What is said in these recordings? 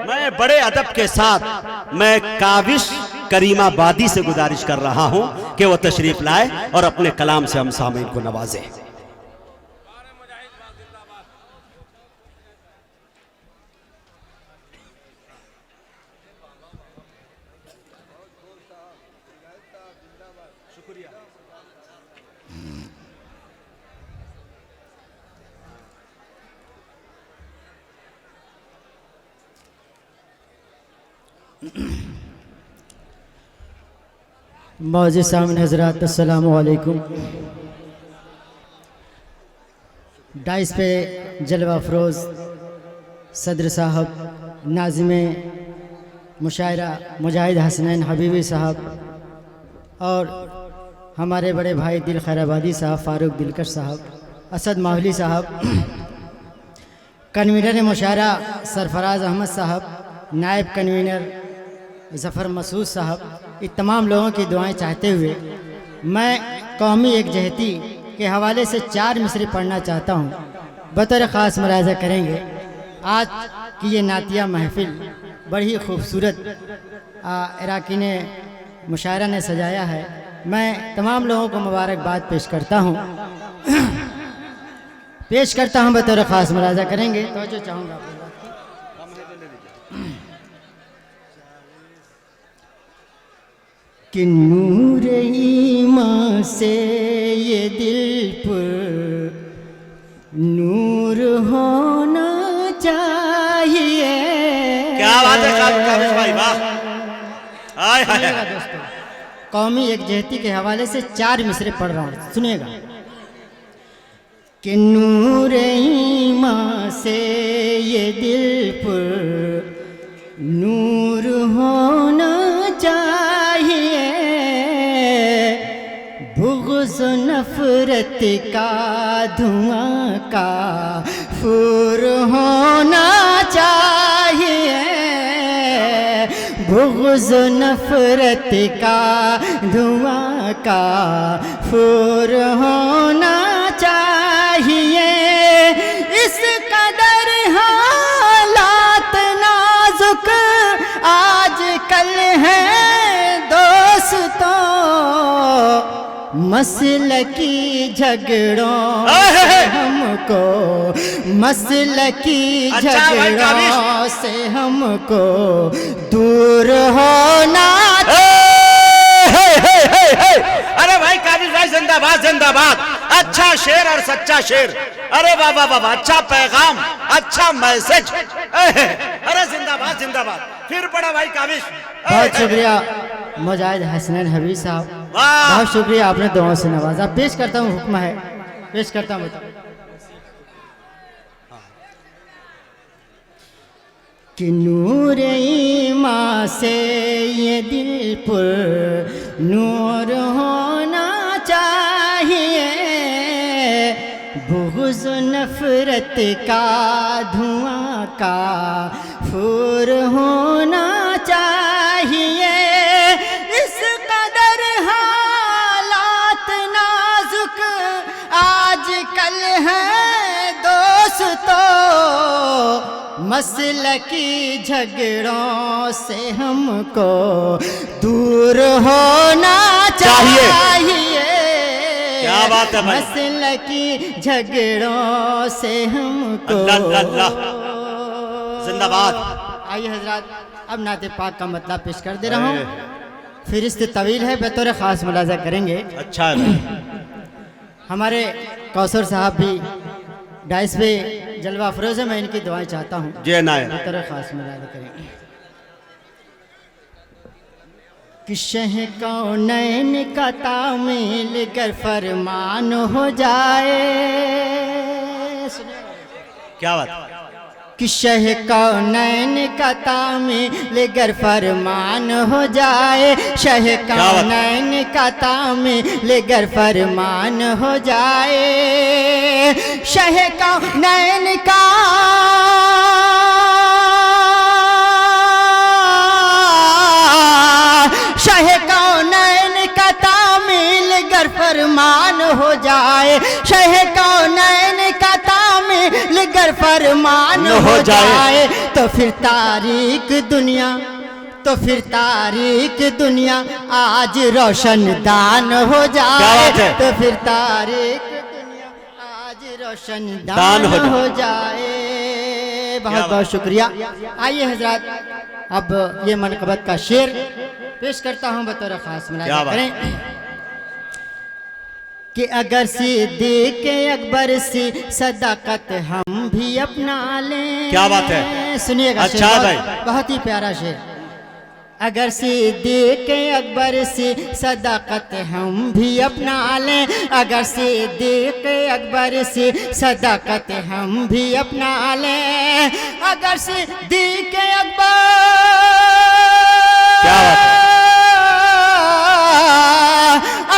मैं बड़े अदब के साथ मैं काविश करीमाबादी से गुजारिश कर रहा हूं कि वो तशरीफ लाए और अपने कलाम से हम सामीन को नवाजे। मौजूद सामने हज़रात अस्सलामु अलैकुम। डाइस पे जलवा अफरोज़ सदर साहब, नाज़िमे मुशायरा मुजाहिद हसनैन हबीबी साहब और हमारे बड़े भाई दिल खैराबादी साहब, फ़ारूक दिलकश साहब, असद माहौली साहब, कन्वीनर मुशायरा सरफराज अहमद साहब, नायब कन्वीनर ज़फ़र मसूद साहब, इन तमाम लोगों की दुआएं चाहते हुए मैं कौमी एकजहती के हवाले से 4 मिसरे पढ़ना चाहता हूँ। बतौर ख़ास मुलाहिज़ा करेंगे आज की ये नातिया महफ़िल बड़ी खूबसूरत इराकीन मुशायरा ने सजाया है। मैं तमाम लोगों को मुबारकबाद पेश करता हूँ बतौर ख़ास मुलाहिज़ा करेंगे तो जो चाहूँगा कि नूर ईमान से ये दिल पर नूर होना चाहिए। क्या बात है काविश भाई, वाह। दोस्तों कौमी एकजहती के हवाले से 4 मिसरे पढ़ रहा हूँ, सुनिएगा। कि नूर ईमान से ये दिल पर नूर होना चाहिए, बुग़्ज़ नफ़रत का धुआं का फूर होना चाहिए, बुग़्ज़ नफ़रत का धुआं का फूर होना चाहिए। इस कदर हालात नाजुक आज कल है दोस्तों, मसलकी झगड़ों से हमको, मसलकी झगड़ों से हमको दूर होना। अरे भाई काबिल भाई जिंदाबाद जिंदाबाद, अच्छा शेर और सच्चा शेर, अरे वाह वाह वाह, अच्छा पैगाम, अच्छा मैसेज, अरे जिंदाबाद जिंदाबाद। फिर पड़ा भाई काबिश। बहुत शुक्रिया मुजाहिद हसनैन हबीब साहब, बहुत शुक्रिया, आपने दुआओं से नवाजा। पेश करता हूँ, हुक्म है, पेश करता हूँ। कि नूर ईमान से ये दिल पर नूर होना चाहिए, बुग़्ज़ नफ़रत का धुआं का फूर होना चाहिए। इस कदर हालात नाजुक आज कल है दोस्तों, मसलकी झगड़ों से हमको दूर होना चाहिए। क्या बात है भाई, मसलकी झगड़ों से हमको। जिंदाबाद। आइए हजरात, अब नाते पाक का मतलब पेश कर दे रहा हूँ। फ़हिरिस्त तवील है, बतौर ख़ास मुलाज़ा करेंगे। अच्छा है। हमारे कौसर साहब भी डाइस पे जलवा अफरोज़ है, मैं इनकी दुआएं चाहता हूँ। जी ना, बतौर ख़ास मुलाज़ा करेंगे। कि शह कौनैन का तामील गर फरमान हो जाए। क्या बात। कि शह कौनैन का तामील गर फरमान हो जाए, शह कौनैन का तामील गर फरमान हो जाए, शह कौनैन का फरमान हो जाए, शह कौनैन का तामील गर फरमान हो जाए तो फिर तारीक दुनिया, तो फिर तारीक दुनिया आज रोशन दान हो जाए, तो फिर तारीक दुनिया आज रोशन दान हो जाए। बहुत बहुत शुक्रिया। आइए हजरात, अब ये मनक़बत का शेर पेश करता हूँ बतौर खास मुलाहिज़ा करें कि अगर सिद्दीक़ अकबर सी सदाकत हम भी अपना लें। क्या बात है, सुनिएगा। अच्छा भाई, बहुत ही प्यारा शेर। अगर सिद्दीक़ अकबर सी सदाकत हम भी अपना लें, अगर सिद्दीक़ अकबर सी सदाकत हम भी अपना लें, अगर सिद्दीक़ अकबर,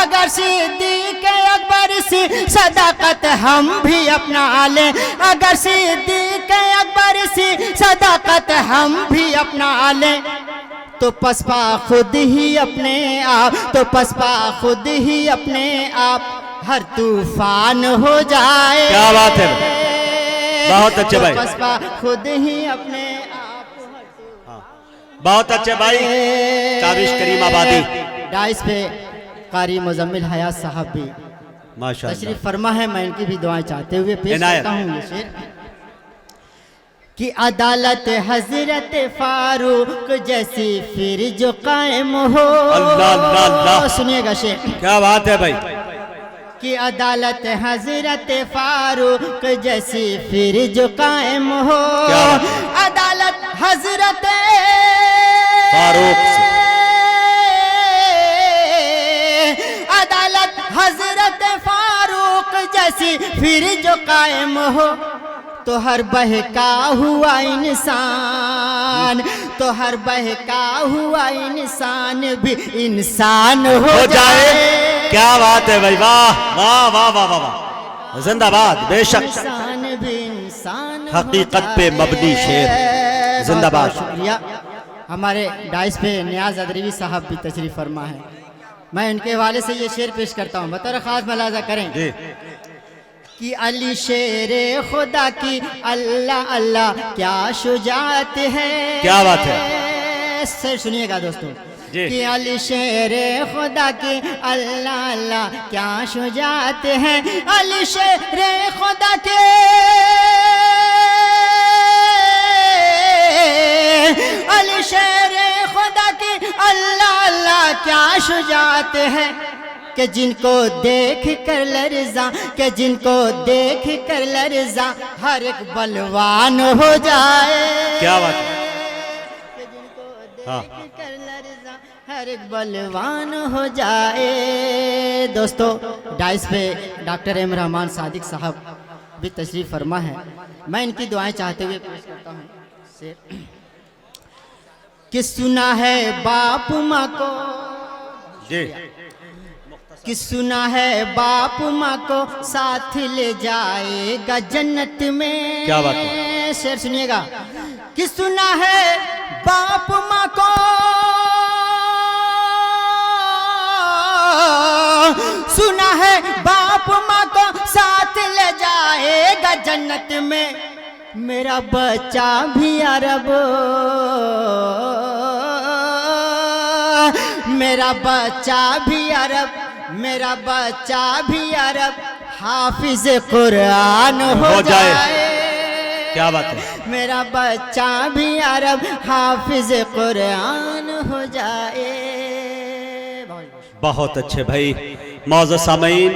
अगर सिद्दीक़ अकबर सी सदाकत हम भी अपना लें, अगर सिद्दीक़ अकबर सी सदाकत हम भी अपना लें, तो पसपा खुद ही अपने आप, तो पसपा खुद ही अपने आप हर तूफान हो जाए। क्या बात है, बहुत अच्छे भाई, पसपा खुद ही अपने आप। बहुत अच्छे भाई। काबिश करीम आबादी डाइस पे कारी मुजम्मिल हयात साहब भी माशाअल्लाह तशरीफ फरमा है। मैं इनकी भी दुआएं चाहते हुए पेश करता हूँ ये शेर कि अदालत हजरत फारूक जैसी फिर जो कायम हो। अल्लाह अल्लाह अल्लाह, सुनिएगा शेर। क्या बात है भाई कि अदालत हजरत फारूक जैसी फिर जो कायम हो। अदालत हजरत फारूक, अदालत हजरत फारूक जैसी फिर जो कायम हो, तो हर बहका हुआ इंसान, तो हर बहका हुआ इंसान भी इंसान हो जाए। क्या बात है भाई, वाह वाह वाह वाह वाह वाह, जिंदाबाद। बेशक इंसान भी इंसान हकीकत पे मबनी शेर, जिंदाबाद। शुक्रिया। हमारे डाइस पे नियाज अदरवी साहब भी तशरीफ फरमा है। मैं उनके हवाले से ये शेर पेश करता हूँ, बतौर खास मुलाहिज़ा करें जी। कि अली शेरे खुदा की अल्लाह अल्लाह क्या शुजात है। क्या बात है, सर सुनिएगा दोस्तों जी। कि अली शेरे खुदा की अल्लाह अल्लाह क्या शुजात है, अली शेरे खुदा के, अली शेरे खुदा की अल्लाह अल्लाह क्या शुजात है, कि जिनको देख कर लर्जा, कि जिनको देख कर लर्जा हर एक बलवान हो जाए। क्या बात है, कि जिनको देख कर लर्जा हर एक बलवान हो जाए। दोस्तों डाइस पे डॉक्टर एम रहमान सादिक साहब भी तशरीफ फरमा है। मैं इनकी दुआएं चाहते हुए पेश करता हूँ शेर कि सुना है बाप माँ को जी, कि सुना है बाप माँ को साथ ले जाएगा जन्नत में। क्या बात है, शेर सुनिएगा कि सुना है बाप माँ को, सुना है बाप माँ को साथ ले जाएगा जन्नत में, मेरा बच्चा भी अरब, मेरा बच्चा भी अरब, मेरा बच्चा भी अरब हाफिज कुरान हो जाए। क्या बात है, मेरा बच्चा भी अरब हाफिज कुरान हो जाए। बहुत अच्छे भाई। मौजूद सामीन,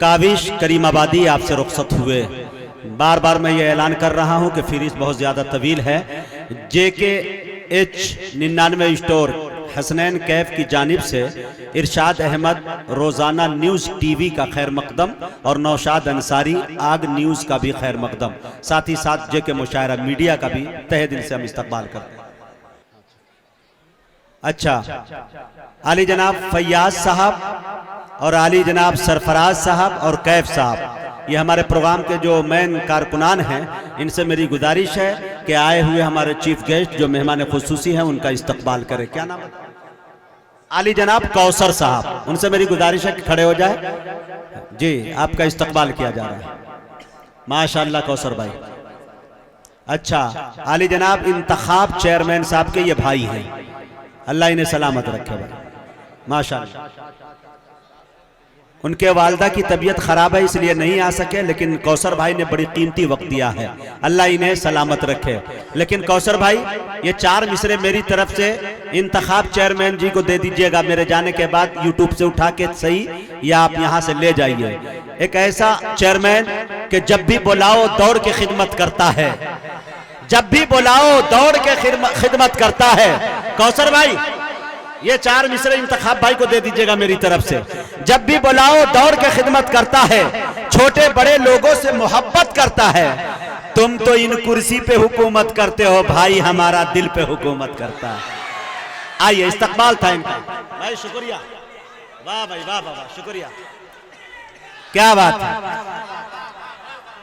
काबिश करीम आबादी आपसे रुखसत हुए। बार बार मैं ये ऐलान कर रहा हूँ कि फीस बहुत ज़्यादा तवील है। JKH 99 स्टोर हसनैन कैफ की जानिब से इरशाद अहमद रोज़ाना न्यूज़ TV का खैर मकदम और नौशाद अंसारी आग न्यूज़ का भी खैर मकदम, साथ ही साथ JK मुशायरा मीडिया का भी तहे दिल से हम इस्तकबाल करते हैं। अच्छा, आली जनाब फैयाज साहब और आली जनाब सरफराज साहब और कैफ साहब, ये हमारे प्रोग्राम के जो मेन कारकुनान हैं, इनसे मेरी गुजारिश है कि आए हुए हमारे चीफ गेस्ट जो मेहमान खुसूसी हैं उनका इस्तकबाल करें। क्या नाम है? आली जनाब कौसर साहब, उनसे मेरी गुजारिश है कि खड़े हो जाए। जी, आपका इस्तकबाल किया जा रहा है। माशाल्लाह कौसर भाई। अच्छा आली जनाब इंतखाब चेयरमैन साहब के ये भाई हैं, अल्लाह इन्हें सलामत रखे भाई माशाल्लाह। उनके वालदा की तबीयत खराब है इसलिए नहीं आ सके, लेकिन कौसर भाई ने बड़ी कीमती वक्त दिया है, अल्लाह इन्हें सलामत रखे। लेकिन कौसर भाई ये 4 मिसरे मेरी तरफ से इंतखाब चेयरमैन जी को दे दीजिएगा मेरे जाने के बाद, यूट्यूब से उठा के सही या आप यहाँ से ले जाइए। एक ऐसा चेयरमैन कि जब भी बुलाओ दौड़ के खिदमत करता है, जब भी बुलाओ दौड़ के खिदमत करता है। कौसर भाई ये 4 मिसरे इंतखाब भाई को दे दीजिएगा मेरी तरफ से। जब भी बुलाओ दौड़ के खिदमत करता है, छोटे बड़े लोगों से मोहब्बत करता है। तुम तो इन कुर्सी पे हुकूमत करते हो, भाई हमारा दिल पे हुकूमत करता है। आइए इस्तकबाल था इनका भाई, शुक्रिया, वाह भाई वाह वाह, शुक्रिया, क्या बात है।